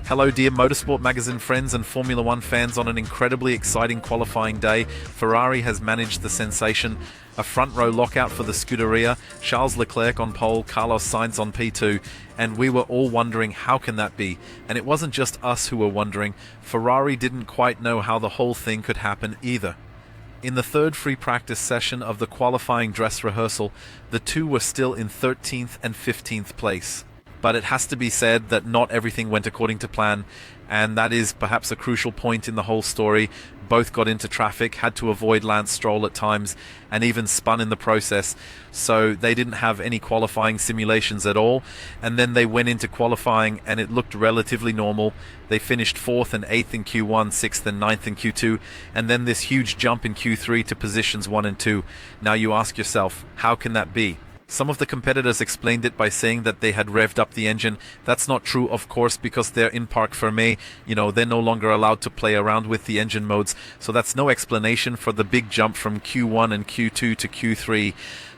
Hello dear Motorsport-Magazin friends and Formula One fans. On an incredibly exciting qualifying day, Ferrari has managed the sensation. A front row lockout for the Scuderia, Charles Leclerc on pole, Carlos Sainz on P2, and we were all wondering how can that be? And it wasn't just us who were wondering, Ferrari didn't quite know how the whole thing could happen either. In the third free practice session of the qualifying dress rehearsal, the two were still in 13th and 15th place. But it has to be said that not everything went according to plan, and that is perhaps a crucial point in the whole story. Both got into traffic, had to avoid Lance Stroll at times, and even spun in the process, so they didn't have any qualifying simulations at all. And then they went into qualifying and it looked relatively normal. They finished 4th and 8th in Q1, 6th and 9th in Q2, and then this huge jump in Q3 to positions 1 and 2. Now you ask yourself, how can that be? Some of the competitors explained it by saying that they had revved up the engine. That's not true, of course, because they're in Parc Fermé. They're no longer allowed to play around with the engine modes. So that's no explanation for the big jump from Q1 and Q2 to Q3.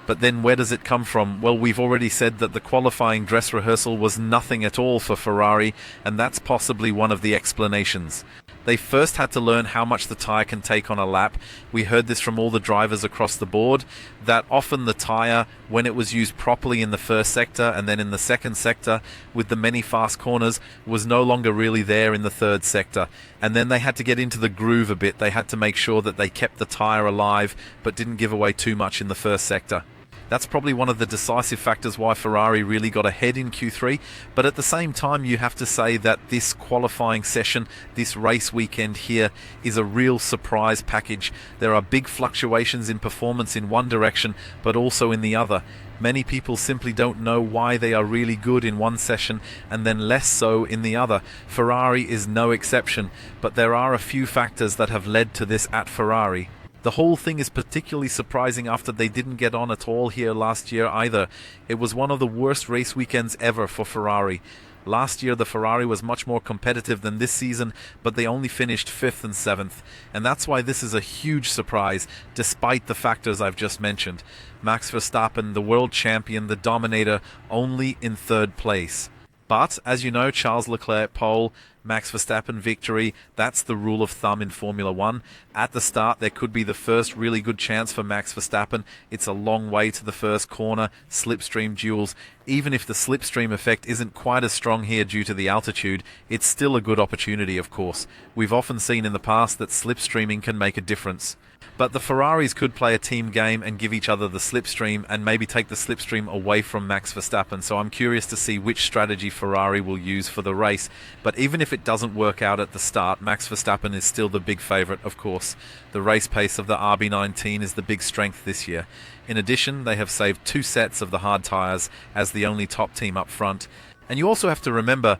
But then where does it come from? Well, we've already said that the qualifying dress rehearsal was nothing at all for Ferrari, and that's possibly one of the explanations. They first had to learn how much the tyre can take on a lap. We heard this from all the drivers across the board, that often the tyre, when it was used properly in the first sector and then in the second sector, with the many fast corners, was no longer really there in the third sector. And then they had to get into the groove a bit. They had to make sure that they kept the tyre alive, but didn't give away too much in the first sector. That's probably one of the decisive factors why Ferrari really got ahead in Q3, but at the same time you have to say that this qualifying session, this race weekend here, is a real surprise package. There are big fluctuations in performance in one direction, but also in the other. Many people simply don't know why they are really good in one session and then less so in the other. Ferrari is no exception, but there are a few factors that have led to this at Ferrari. The whole thing is particularly surprising after they didn't get on at all here last year either. It was one of the worst race weekends ever for Ferrari. Last year the Ferrari was much more competitive than this season, but they only finished 5th and 7th. And that's why this is a huge surprise, despite the factors I've just mentioned. Max Verstappen, the world champion, the dominator, only in 3rd place. But, as you know, Charles Leclerc pole, Max Verstappen victory, that's the rule of thumb in Formula One. At the start, there could be the first really good chance for Max Verstappen. It's a long way to the first corner, slipstream duels. Even if the slipstream effect isn't quite as strong here due to the altitude, it's still a good opportunity, of course. We've often seen in the past that slipstreaming can make a difference. But the Ferraris could play a team game and give each other the slipstream and maybe take the slipstream away from Max Verstappen. So I'm curious to see which strategy Ferrari will use for the race. But even if it doesn't work out at the start, Max Verstappen is still the big favourite, of course. The race pace of the RB19 is the big strength this year. In addition, they have saved 2 sets of the hard tyres as the only top team up front. And you also have to remember,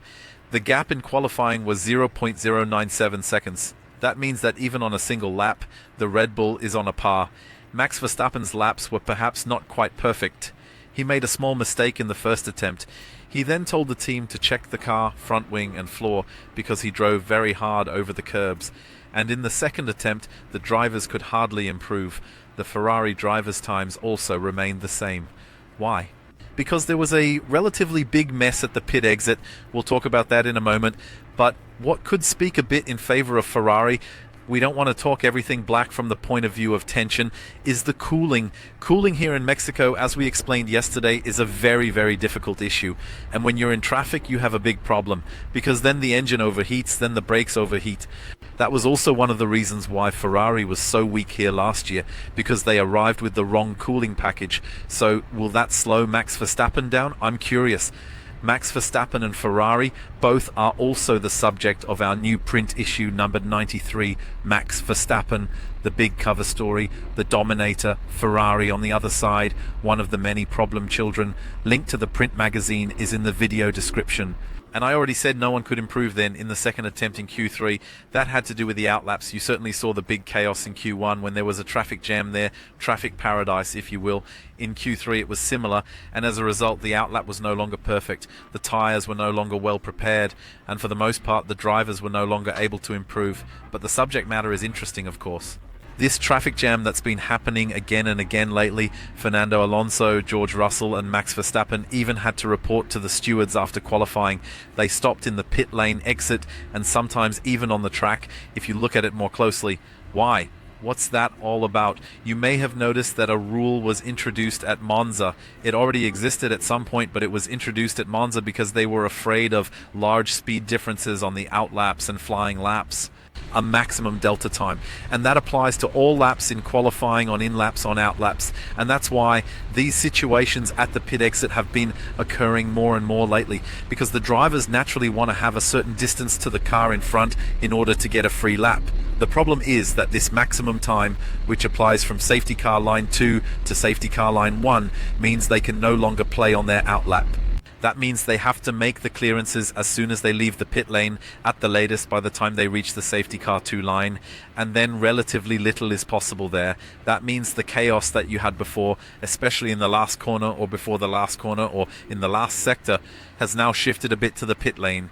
the gap in qualifying was 0.097 seconds. That means that even on a single lap, the Red Bull is on a par. Max Verstappen's laps were perhaps not quite perfect. He made a small mistake in the first attempt. He then told the team to check the car, front wing and floor because he drove very hard over the curbs. And in the second attempt, the drivers could hardly improve. The Ferrari drivers' times also remained the same. Why? Because there was a relatively big mess at the pit exit. We'll talk about that in a moment. But what could speak a bit in favor of Ferrari, we don't want to talk everything black from the point of view of tension, is the cooling. Cooling here in Mexico, as we explained yesterday, is a very, very difficult issue. And when you're in traffic, you have a big problem, because then the engine overheats, then the brakes overheat. That was also one of the reasons why Ferrari was so weak here last year, because they arrived with the wrong cooling package. So will that slow Max Verstappen down? I'm curious. Max Verstappen and Ferrari both are also the subject of our new print issue number 93, Max Verstappen, the big cover story, the dominator, Ferrari on the other side, one of the many problem children. Link to the print magazine is in the video description. And I already said no one could improve then in the second attempt in Q3. That had to do with the outlaps. You certainly saw the big chaos in Q1 when there was a traffic jam there, traffic paradise, if you will. In Q3 it was similar, and as a result the outlap was no longer perfect. The tyres were no longer well prepared, and for the most part the drivers were no longer able to improve. But the subject matter is interesting, of course. This traffic jam that's been happening again and again lately, Fernando Alonso, George Russell and Max Verstappen even had to report to the stewards after qualifying. They stopped in the pit lane exit and sometimes even on the track if you look at it more closely. Why? What's that all about? You may have noticed that a rule was introduced at Monza. It already existed at some point, but it was introduced at Monza because they were afraid of large speed differences on the outlaps and flying laps. A maximum delta time, and that applies to all laps in qualifying, on in-laps, on out-laps, and that's why these situations at the pit exit have been occurring more and more lately, because the drivers naturally want to have a certain distance to the car in front in order to get a free lap. The problem is that this maximum time, which applies from safety car line 2 to safety car line 1, means they can no longer play on their outlap. That means they have to make the clearances as soon as they leave the pit lane, at the latest by the time they reach the safety car 2 line, and then relatively little is possible there. That means the chaos that you had before, especially in the last corner or before the last corner or in the last sector, has now shifted a bit to the pit lane.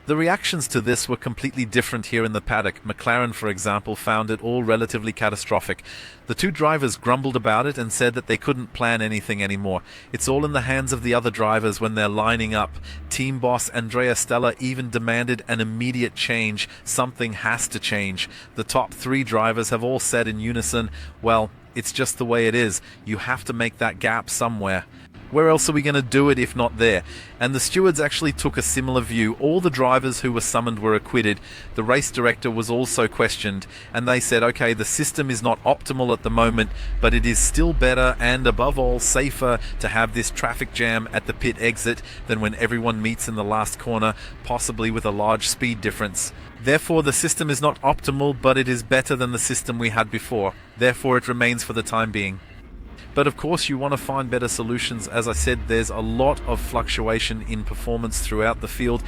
The reactions to this were completely different here in the paddock. McLaren, for example, found it all relatively catastrophic. The two drivers grumbled about it and said that they couldn't plan anything anymore. It's all in the hands of the other drivers when they're lining up. Team boss Andrea Stella even demanded an immediate change. Something has to change. The top 3 drivers have all said in unison, well, it's just the way it is. You have to make that gap somewhere. Where else are we going to do it if not there? And the stewards actually took a similar view. All the drivers who were summoned were acquitted. The race director was also questioned, and they said, okay, the system is not optimal at the moment, but it is still better and above all safer to have this traffic jam at the pit exit than when everyone meets in the last corner, possibly with a large speed difference. Therefore, the system is not optimal, but it is better than the system we had before. Therefore, it remains for the time being. But of course you want to find better solutions. As I said, there's a lot of fluctuation in performance throughout the field.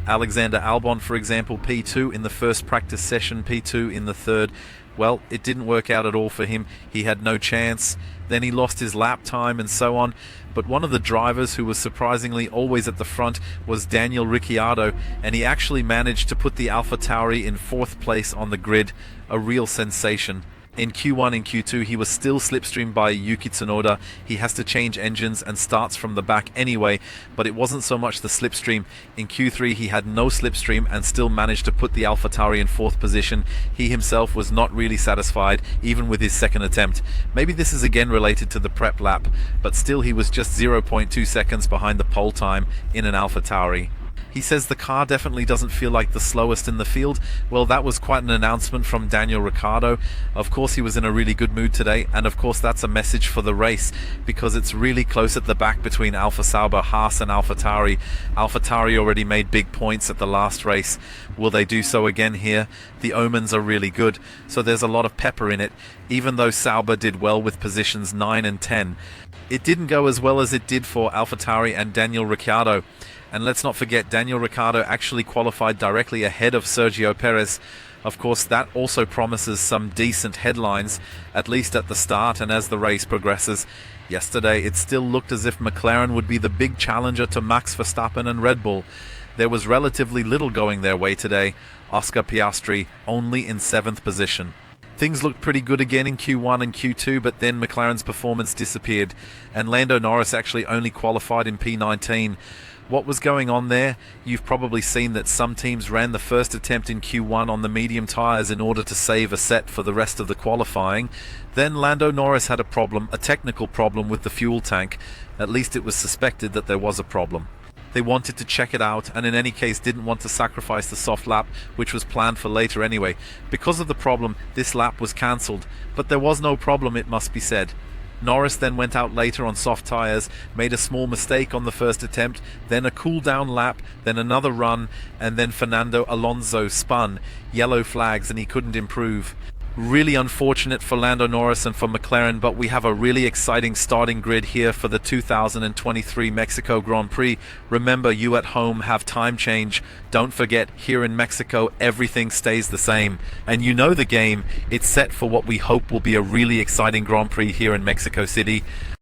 Alexander Albon, for example, P2 in the first practice session, P2 in the third. Well, it didn't work out at all for him. He had no chance. Then he lost his lap time and so on. But one of the drivers who was surprisingly always at the front was Daniel Ricciardo, and he actually managed to put the AlphaTauri in 4th place on the grid. A real sensation. In Q1 and Q2 he was still slipstreamed by Yuki Tsunoda. He has to change engines and starts from the back anyway, but it wasn't so much the slipstream. In Q3 he had no slipstream and still managed to put the AlphaTauri in 4th position. He himself was not really satisfied even with his second attempt. Maybe this is again related to the prep lap, but still he was just 0.2 seconds behind the pole time in an AlphaTauri. He says the car definitely doesn't feel like the slowest in the field. Well, that was quite an announcement from Daniel Ricciardo. Of course he was in a really good mood today, and of course that's a message for the race, because it's really close at the back between Alfa Sauber, Haas and AlphaTauri. AlphaTauri already made big points at the last race. Will they do so again here? The omens are really good, so there's a lot of pepper in it, even though Sauber did well with positions 9 and 10. It didn't go as well as it did for AlphaTauri and Daniel Ricciardo. And let's not forget, Daniel Ricciardo actually qualified directly ahead of Sergio Perez. Of course, that also promises some decent headlines, at least at the start and as the race progresses. Yesterday, it still looked as if McLaren would be the big challenger to Max Verstappen and Red Bull. There was relatively little going their way today. Oscar Piastri only in 7th position. Things looked pretty good again in Q1 and Q2, but then McLaren's performance disappeared, and Lando Norris actually only qualified in P19. What was going on there? You've probably seen that some teams ran the first attempt in Q1 on the medium tyres in order to save a set for the rest of the qualifying. Then Lando Norris had a problem, a technical problem with the fuel tank. At least it was suspected that there was a problem. They wanted to check it out, and in any case didn't want to sacrifice the soft lap, which was planned for later anyway. Because of the problem, this lap was cancelled, but there was no problem, it must be said. Norris then went out later on soft tyres, made a small mistake on the first attempt, then a cool down lap, then another run, and then Fernando Alonso spun. Yellow flags, and he couldn't improve. Really unfortunate for Lando Norris and for McLaren, but we have a really exciting starting grid here for the 2023 Mexico Grand Prix. Remember, you at home have time change. Don't forget, here in Mexico, everything stays the same. And you know the game. It's set for what we hope will be a really exciting Grand Prix here in Mexico City.